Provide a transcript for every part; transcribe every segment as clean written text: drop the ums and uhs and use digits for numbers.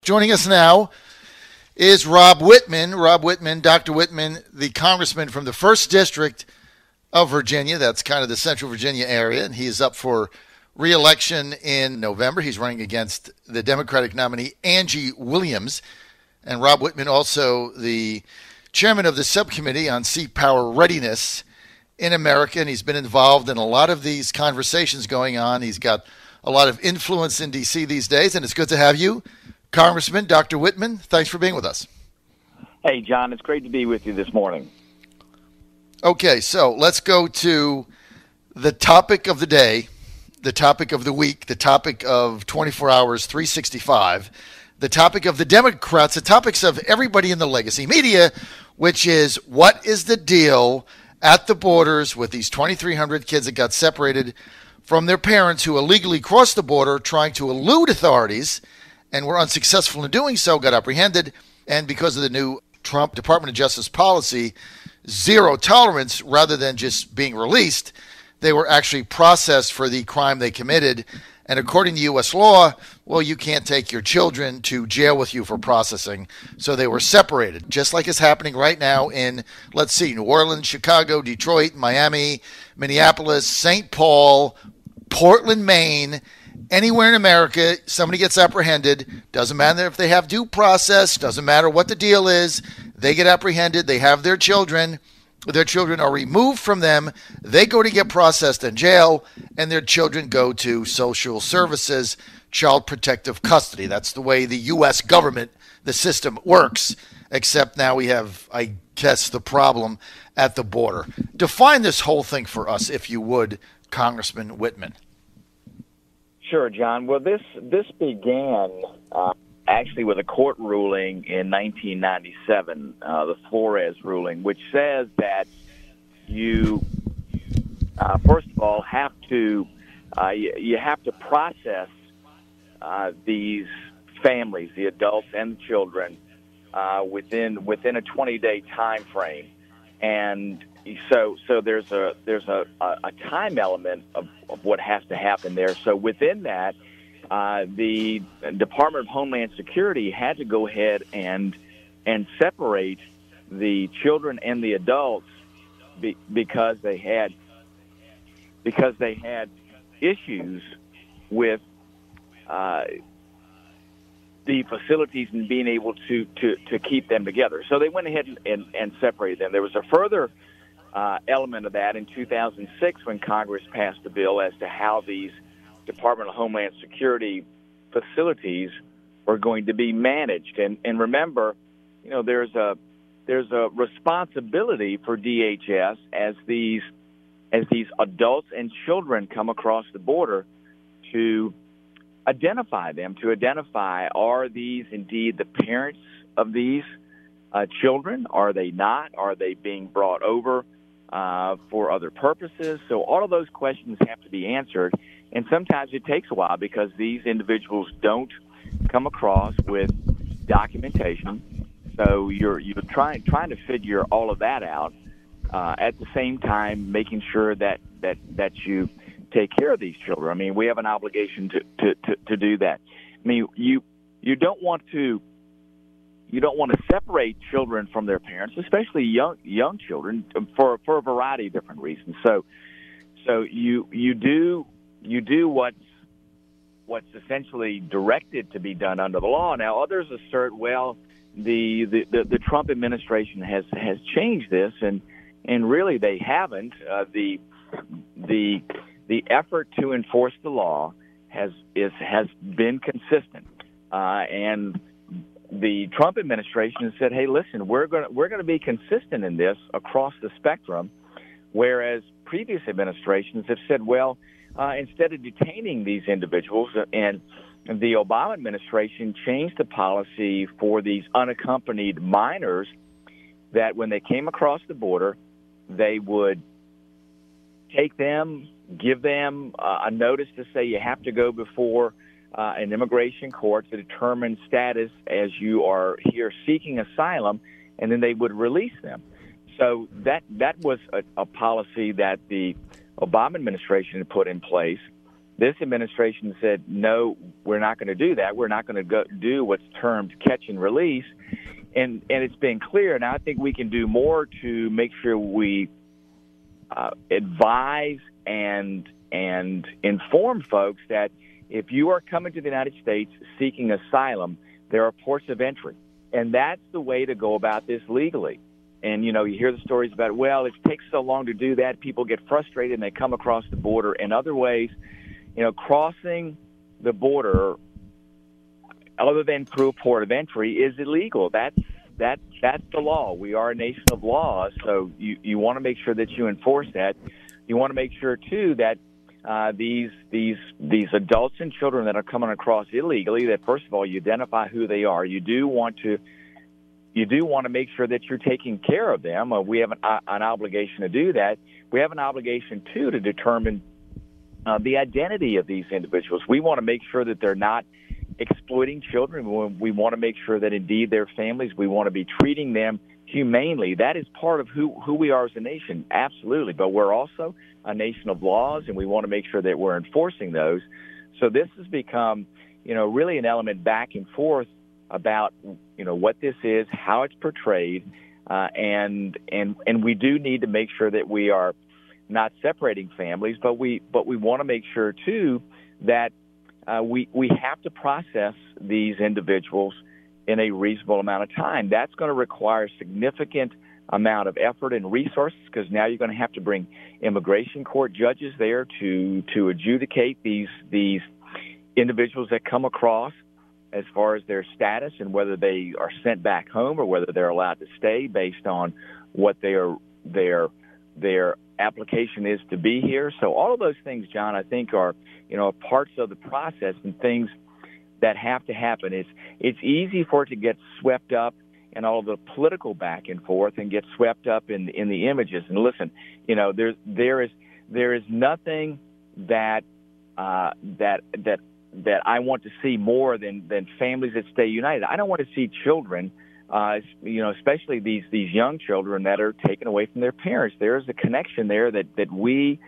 Joining us now is Rob Wittman. Rob Wittman, Dr. Wittman, the congressman from the 1st District of Virginia. That's kind of the Central Virginia area, and he is up for re-election in November. He's running against the Democratic nominee, Angie Williams. And Rob Wittman, also the chairman of the subcommittee on sea power readiness in America, and he's been involved in a lot of these conversations going on. He's got a lot of influence in D.C. these days, and it's good to have you, Congressman Dr. Wittman. Thanks for being with us. Hey, John, it's great to be with you this morning. Okay, so let's go to the topic of the day, the topic of the week, the topic of 24 hours, 365, the topic of the Democrats, the topics of everybody in the legacy media, which is what is the deal at the borders with these 2,300 kids that got separated from their parents who illegally crossed the border trying to elude authorities and were unsuccessful in doing so, got apprehended, and because of the new Trump Department of Justice policy, zero tolerance, rather than just being released, they were actually processed for the crime they committed. And according to U.S. law, well, you can't take your children to jail with you for processing. So they were separated, just like is happening right now in, let's see, New Orleans, Chicago, Detroit, Miami, Minneapolis, St. Paul, Portland, Maine. Anywhere in America, somebody gets apprehended. Doesn't matter if they have due process. Doesn't matter what the deal is. They get apprehended. They have their children. Their children are removed from them. They go to get processed in jail, and their children go to social services, child protective custody. That's the way the U.S. government, the system works, except now we have, I guess, the problem at the border. Define this whole thing for us, if you would, Congressman Wittman. Sure, John. Well, this began actually with a court ruling in 1997, the Flores ruling, which says that you, first of all, have to you have to process these families, the adults and the children, within a 20-day time frame, and so there's a time element of what has to happen there. So within that, the Department of Homeland Security had to go ahead and separate the children and the adults because they had issues with the facilities and being able to keep them together. So they went ahead and separated them. There was a further element of that in 2006 when Congress passed a bill as to how these Department of Homeland Security facilities are going to be managed. And remember, you know, there's a responsibility for DHS as these adults and children come across the border to identify them, to identify, are these indeed the parents of these children? Are they not? Are they being brought over for other purposes? So all of those questions have to be answered. And sometimes it takes a while because these individuals don't come across with documentation. So you're trying to figure all of that out at the same time, making sure that you take care of these children. I mean, we have an obligation to do that. I mean, you don't want to separate children from their parents, especially young children, for a variety of different reasons. So you do what's essentially directed to be done under the law. Now, others assert, well, the Trump administration has changed this, and really they haven't. The effort to enforce the law has been consistent, and the Trump administration has said, "Hey, listen, we're going to be consistent in this across the spectrum," whereas previous administrations have said, "Well, instead of detaining these individuals," and the Obama administration changed the policy for these unaccompanied minors, that when they came across the border, they would take them, give them a notice to say you have to go before an immigration court to determine status as you are here seeking asylum, and then they would release them. So that was a policy that the Obama administration had put in place. This administration said, no, we're not going to do that. We're not going to do what's termed catch and release. And it's been clear, and I think we can do more to make sure we advise and inform folks that if you are coming to the United States seeking asylum, there are ports of entry. And that's the way to go about this legally. And, you hear the stories about, well, it takes so long to do that. People get frustrated and they come across the border. In other ways, crossing the border other than through a port of entry is illegal. That's the law. We are a nation of laws, so you want to make sure that you enforce that. You want to make sure too that these adults and children that are coming across illegally, that first of all you identify who they are. You do want to make sure that you're taking care of them. We have an obligation to do that. We have an obligation too to determine the identity of these individuals. We want to make sure that they're not exploiting children. We want to make sure that indeed they're families. We want to be treating them humanely. That is part of who we are as a nation, absolutely. But we're also a nation of laws, and we want to make sure that we're enforcing those. So this has become, really an element back and forth about, what this is, how it's portrayed, and we do need to make sure that we are not separating families, but we want to make sure too that we have to process these individuals in a reasonable amount of time. That's going to require significant amount of effort and resources, because now you're going to have to bring immigration court judges there to adjudicate these individuals that come across as far as their status and whether they are sent back home or whether they're allowed to stay based on what their application is to be here. So all of those things, John, I think are parts of the process and things that have to happen. It's easy for it to get swept up in all of the political back and forth and get swept up in the images. And listen, there is nothing that I want to see more than families that stay united. I don't want to see children, especially these young children that are taken away from their parents. There is a connection there that we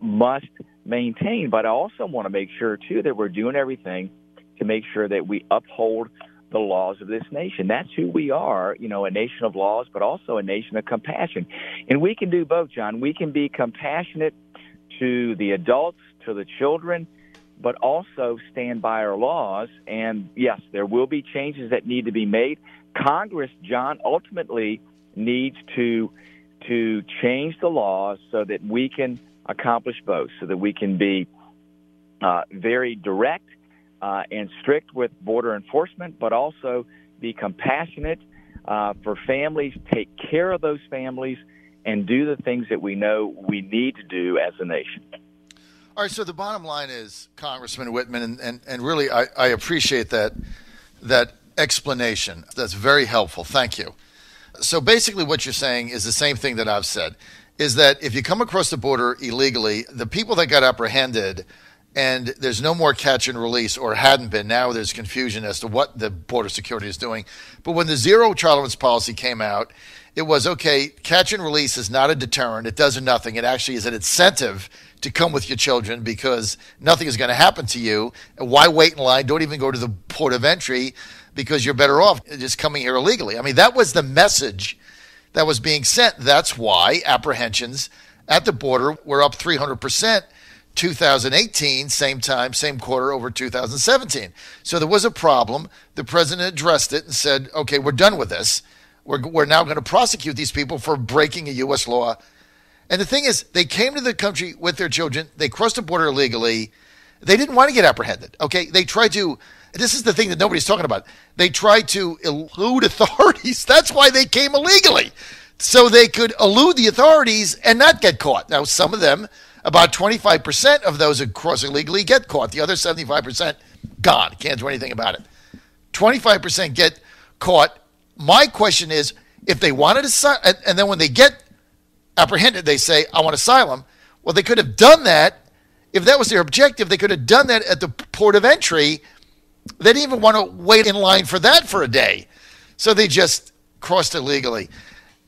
must maintain. But I also want to make sure too that we're doing everything to make sure that we uphold the laws of this nation. That's who we are, a nation of laws, but also a nation of compassion. And we can do both, John. We can be compassionate to the adults, to the children, but also stand by our laws. And yes, there will be changes that need to be made. Congress, John, ultimately needs to change the laws so that we can accomplish both, so that we can be very direct and strict with border enforcement, but also be compassionate for families, take care of those families, and do the things that we know we need to do as a nation. All right, so the bottom line is, Congressman Wittman, and really I appreciate that explanation. That's very helpful. Thank you. So basically what you're saying is the same thing that I've said, is that if you come across the border illegally, the people that got apprehended and there's no more catch and release, or hadn't been, now there's confusion as to what the border security is doing. But when the zero tolerance policy came out, it was, okay, catch and release is not a deterrent. It does nothing. It actually is an incentive to come with your children because nothing is going to happen to you. Why wait in line? Don't even go to the port of entry because you're better off just coming here illegally. I mean, that was the message that was being sent. That's why apprehensions at the border were up 300%. 2018, same time, same quarter over 2017. So there was a problem. The president addressed it and said, okay, we're done with this. We're now going to prosecute these people for breaking a U.S. law. And the thing is, they came to the country with their children. They crossed the border illegally. They didn't want to get apprehended. Okay, they tried to, this is the thing that nobody's talking about. They tried to elude authorities. That's why they came illegally, so they could elude the authorities and not get caught. Now, some of them, about 25% of those who cross illegally get caught. The other 75% gone. Can't do anything about it. 25% get caught. My question is, if they wanted to, and then when they get apprehended, they say, I want asylum. Well, they could have done that. If that was their objective, they could have done that at the port of entry. They didn't even want to wait in line for that for a day. So they just crossed illegally.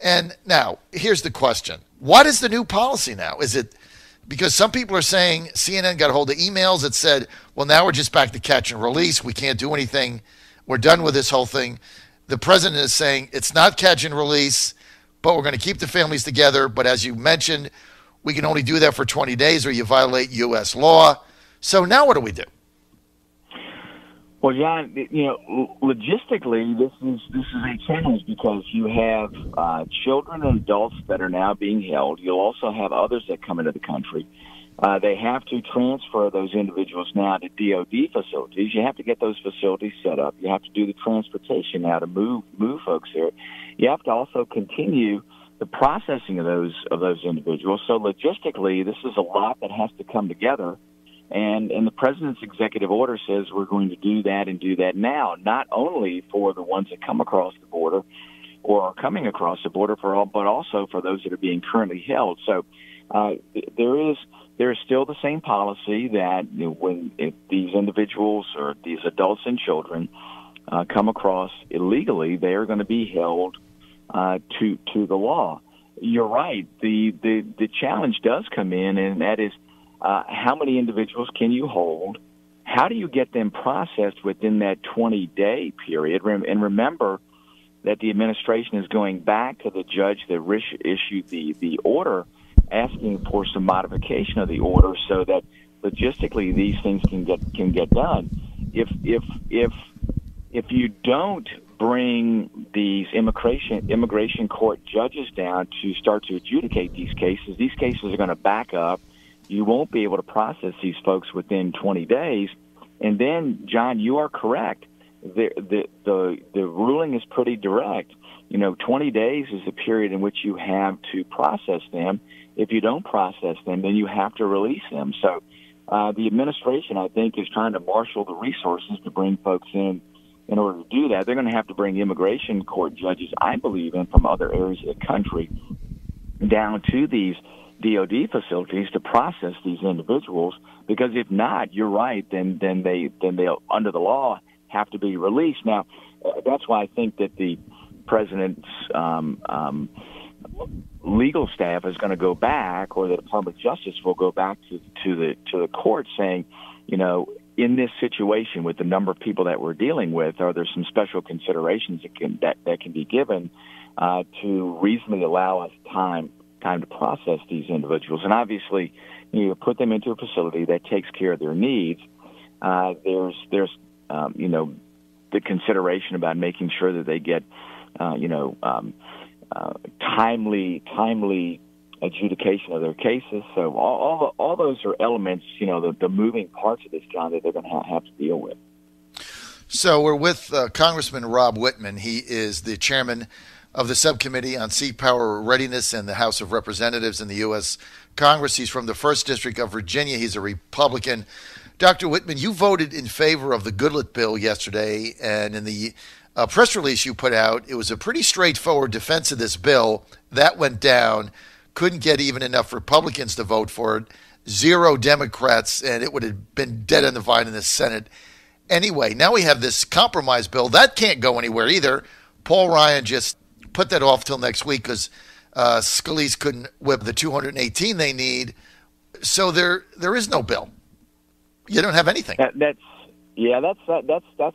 And now, here's the question. What is the new policy now? Is it Because some people are saying CNN got a hold of emails that said, well, now we're just back to catch and release. We can't do anything. We're done with this whole thing. The president is saying it's not catch and release, but we're going to keep the families together. But as you mentioned, we can only do that for 20 days or you violate U.S. law. So now what do we do? Well, John, logistically, this is a challenge because you have children and adults that are now being held. You'll also have others that come into the country. They have to transfer those individuals now to DOD facilities. You have to get those facilities set up. You have to do the transportation now to move folks there. You have to also continue the processing of those individuals. So logistically, this is a lot that has to come together. And the president's executive order says we're going to do that and do that now, not only for the ones that come across the border or are coming across the border but also for those that are being currently held. So there is still the same policy that if these individuals or these adults and children come across illegally, they are going to be held to the law. You're right. The challenge does come in, and that is, how many individuals can you hold? How do you get them processed within that 20-day period? And remember that the administration is going back to the judge that issued the order, asking for some modification of the order so that logistically these things can get done. If you don't bring these immigration court judges down to start to adjudicate these cases are going to back up. You won't be able to process these folks within 20 days. And then, John, you are correct. The ruling is pretty direct. 20 days is the period in which you have to process them. If you don't process them, then you have to release them. So the administration, I think, is trying to marshal the resources to bring folks in order to do that. They're going to have to bring immigration court judges, I believe, in from other areas of the country down to these DOD facilities to process these individuals, because if not, you're right, then they'll, under the law, have to be released. Now, that's why I think that the president's legal staff is going to go back, or the Department of Justice will go back to the court saying, in this situation with the number of people that we're dealing with, are there some special considerations that can be given to reasonably allow us time to process these individuals? And obviously, you put them into a facility that takes care of their needs. There's the consideration about making sure that they get timely adjudication of their cases. So all those are elements, the moving parts of this, John, that they're going to have to deal with. So we're with Congressman Rob Wittman. He is the chairman of the Subcommittee on Sea Power Readiness in the House of Representatives in the U.S. Congress. He's from the 1st District of Virginia. He's a Republican. Dr. Wittman, you voted in favor of the Goodlatte bill yesterday, and in the press release you put out, it was a pretty straightforward defense of this bill. That went down. Couldn't get even enough Republicans to vote for it. 0 Democrats, and it would have been dead on the vine in the Senate. Anyway, now we have this compromise bill. That can't go anywhere either. Paul Ryan just put that off till next week because Scalise couldn't whip the 218 they need. So there is no bill. You don't have anything. That's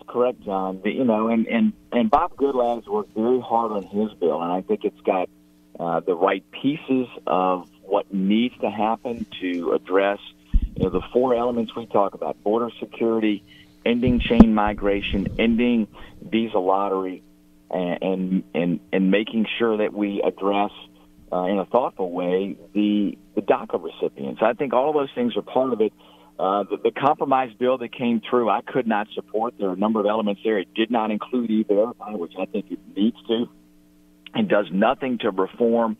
correct, John. And Bob Goodlatte has worked very hard on his bill, and I think it's got the right pieces of what needs to happen to address the 4 elements we talk about: border security, ending chain migration, ending visa lottery, and making sure that we address in a thoughtful way the DACA recipients. I think all of those things are part of it. The compromise bill that came through, I could not support. There are a number of elements there. It did not include E-Verify, which I think it needs to, and does nothing to reform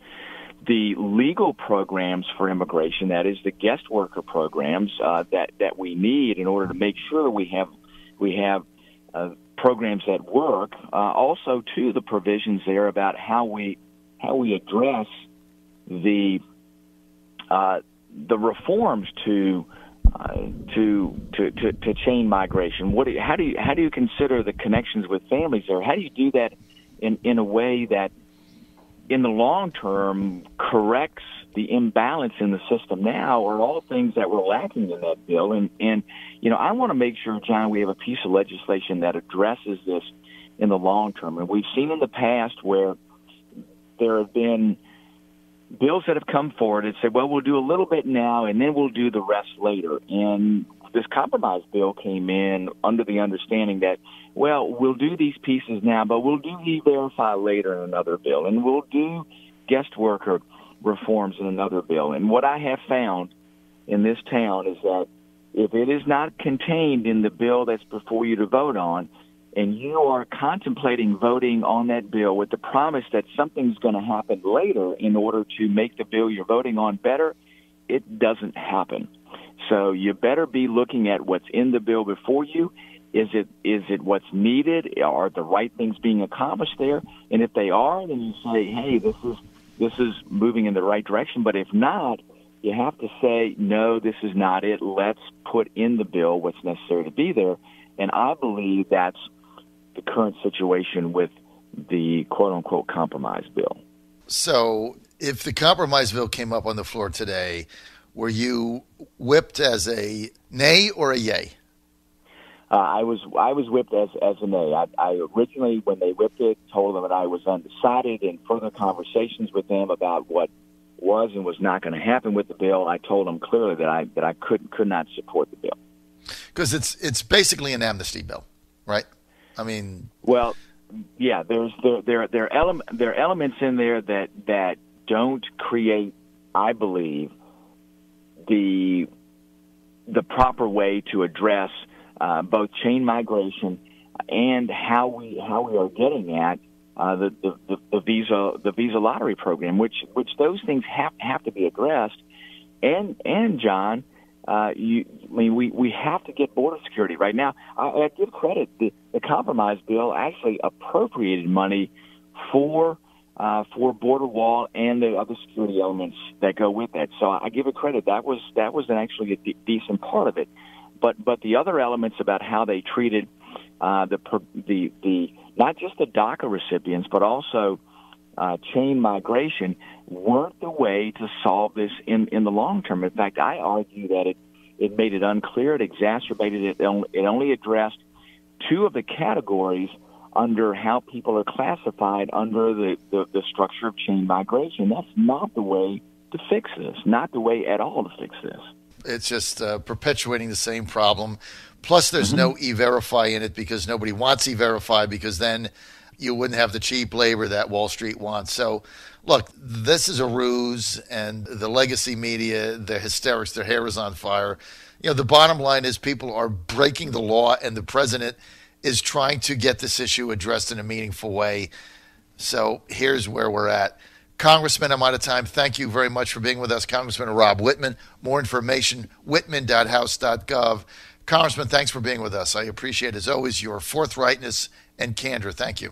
the legal programs for immigration, that is the guest worker programs that we need in order to make sure we have programs that work. Also, too, the provisions there about how we address the reforms to chain migration. How do you consider the connections with families there? How do you do that in a way that, in the long term, corrects the imbalance in the system now are all things that were lacking in that bill. And I want to make sure, John, we have a piece of legislation that addresses this in the long term. And we've seen in the past where there have been bills that have come forward and said, well, we'll do a little bit now and then we'll do the rest later. And this compromise bill came in under the understanding that, well, we'll do these pieces now, but we'll do E-Verify later in another bill, and we'll do guest worker reforms in another bill. And what I have found in this town is that if it is not contained in the bill that's before you to vote on, and you are contemplating voting on that bill with the promise that something's going to happen later in order to make the bill you're voting on better, it doesn't happen. So you better be looking at what's in the bill before you. Is it what's needed? Are the right things being accomplished there? And if they are, then you say, hey, this is moving in the right direction. But if not, you have to say, no, this is not it. Let's put in the bill what's necessary to be there. And I believe that's the current situation with the quote-unquote compromise bill. So if the compromise bill came up on the floor today, were you whipped as a nay or a yay? I was whipped as a nay. I originally, when they whipped it, told them that I was undecided. In further conversations with them about what was and was not going to happen with the bill, I told them clearly that I could not support the bill. Because it's basically an amnesty bill, right? I mean, well, yeah. There are elements in there that don't create, I believe, the proper way to address both chain migration and how we are getting at the visa lottery program, which those things have to be addressed. And John, we have to get border security right now. I give credit. The compromise bill actually appropriated money for border wall and the other security elements that go with that. So I give it credit. That was actually a decent part of it. But the other elements about how they treated the not just the DACA recipients, but also chain migration weren't the way to solve this in the long term. In fact, I argue that it made it unclear, it exacerbated it. It only addressed two of the categories under how people are classified under the structure of chain migration. That's not the way to fix this, not the way at all to fix this. It's just perpetuating the same problem. Plus, there's no E-Verify in it because nobody wants E-Verify, because then you wouldn't have the cheap labor that Wall Street wants. So, look, this is a ruse, and the legacy media, the hysterics, their hair is on fire. You know, the bottom line is people are breaking the law, and the president is trying to get this issue addressed in a meaningful way. So here's where we're at. Congressman, I'm out of time. Thank you very much for being with us. Congressman Rob Wittman. More information, wittman.house.gov. Congressman, thanks for being with us. I appreciate, as always, your forthrightness and candor. Thank you.